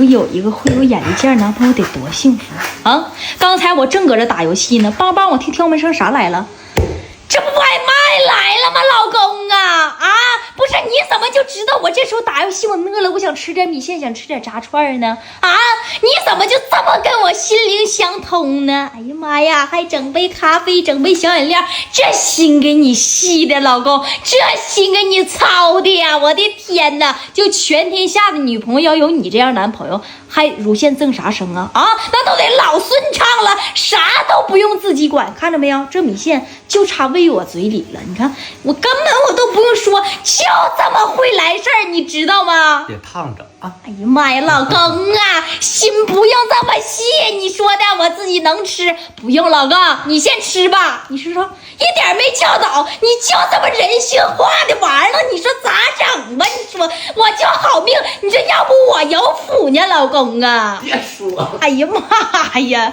有一个会有眼力见儿男朋友得多幸福啊！刚才我正搁这打游戏呢，帮我听敲门声啥来了？这不外卖来了吗，老公啊？不是，你怎么就知道我这时候打游戏我饿了，我想吃点米线，想吃点炸串呢？你怎么就这么跟我心灵相通呢？哎呀妈呀，还整杯咖啡，整杯小饮料，这心给你细的，老公，这心给你操的呀！我的天哪，就全天下的女朋友要有你这样男朋友，还乳腺增啥生啊？那都得老顺畅了，啥都不用自己管，看着没有？这米线就差喂我嘴里了，你看我根本我都不用说，就这么会来事儿，你知道吗？别烫着啊！哎呀妈呀，老公啊，心不用这么细，你说的我自己能吃，不用，老公你先吃吧。你是说一点没教导，你就这么人性化的玩意儿，你说咋整吧？你说我就好命，你这要不我有福呢，老公啊！别说，哎呀妈呀！